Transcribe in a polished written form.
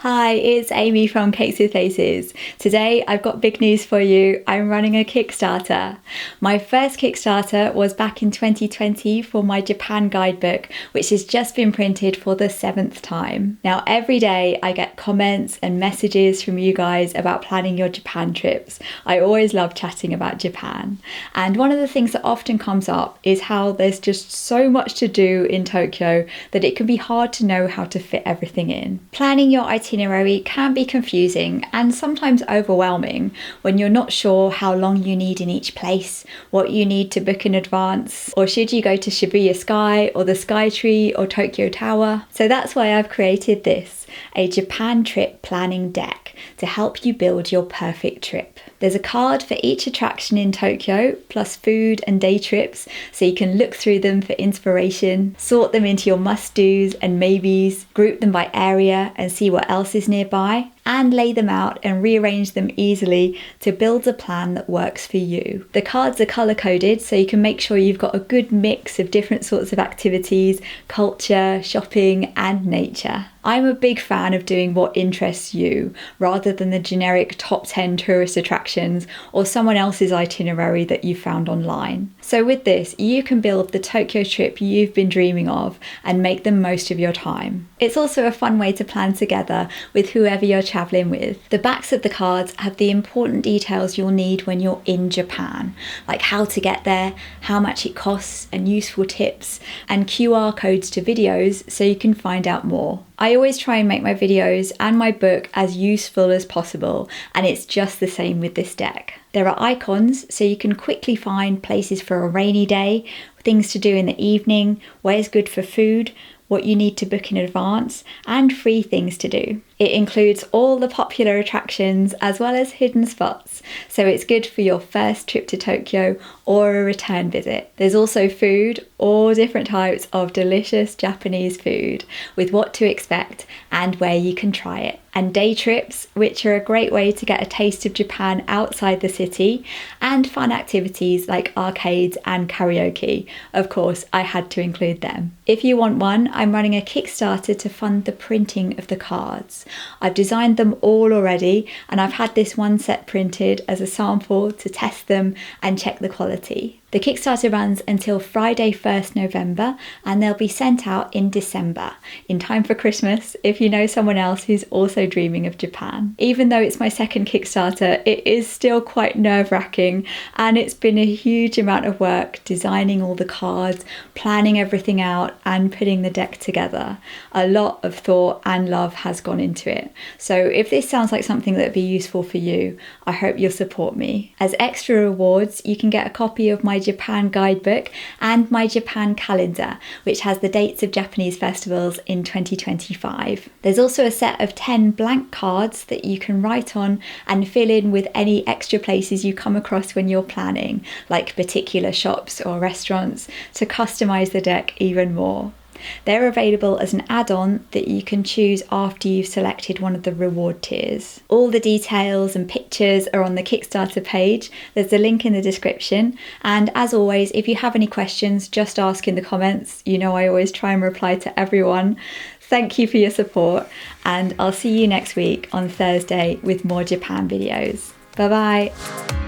Hi, it's Amy from Cakes with Faces. Today I've got big news for you. I'm running a Kickstarter. My first Kickstarter was back in 2020 for my Japan guidebook, which has just been printed for the 7th time. Now every day I get comments and messages from you guys about planning your Japan trips. I always love chatting about Japan. And one of the things that often comes up is how there's just so much to do in Tokyo that it can be hard to know how to fit everything in. Planning your itinerary can be confusing and sometimes overwhelming when you're not sure how long you need in each place, what you need to book in advance, or should you go to Shibuya Sky or the Sky Tree or Tokyo Tower. So that's why I've created this, a Japan Trip Planning Deck, to help you build your perfect trip. There's a card for each attraction in Tokyo, plus food and day trips, so you can look through them for inspiration, sort them into your must-dos and maybes, group them by area and see what else is nearby, and lay them out and rearrange them easily to build a plan that works for you. The cards are colour-coded, so you can make sure you've got a good mix of different sorts of activities, culture, shopping and nature. I'm a big fan of doing what interests you, rather than the generic top 10 tourist attractions or someone else's itinerary that you found online. So with this, you can build the Tokyo trip you've been dreaming of and make the most of your time. It's also a fun way to plan together with whoever you're travelling with. The backs of the cards have the important details you'll need when you're in Japan, like how to get there, how much it costs and useful tips, and QR codes to videos so you can find out more. I always try and make my videos and my book as useful as possible, and it's just the same with this deck. There are icons so you can quickly find places for a rainy day, things to do in the evening, where's good for food, what you need to book in advance, and free things to do. It includes all the popular attractions as well as hidden spots, so it's good for your first trip to Tokyo or a return visit. There's also food, all different types of delicious Japanese food, with what to expect and where you can try it. And day trips, which are a great way to get a taste of Japan outside the city, and fun activities like arcades and karaoke. Of course, I had to include them. If you want one, I'm running a Kickstarter to fund the printing of the cards. I've designed them all already, and I've had this one set printed as a sample to test them and check the quality. The Kickstarter runs until Friday 1st November, and they'll be sent out in December, in time for Christmas if you know someone else who's also dreaming of Japan. Even though it's my second Kickstarter, it is still quite nerve-wracking, and it's been a huge amount of work designing all the cards, planning everything out and putting the deck together. A lot of thought and love has gone into it. So if this sounds like something that would be useful for you, I hope you'll support me. As extra rewards, you can get a copy of my Japan guidebook and my Japan calendar, which has the dates of Japanese festivals in 2025. There's also a set of 10 blank cards that you can write on and fill in with any extra places you come across when you're planning, like particular shops or restaurants, to customize the deck even more. They're available as an add-on that you can choose after you've selected one of the reward tiers. All the details and pictures are on the Kickstarter page. There's a link in the description. And as always, if you have any questions, just ask in the comments. You know I always try and reply to everyone. Thank you for your support, and I'll see you next week on Thursday with more Japan videos. Bye bye.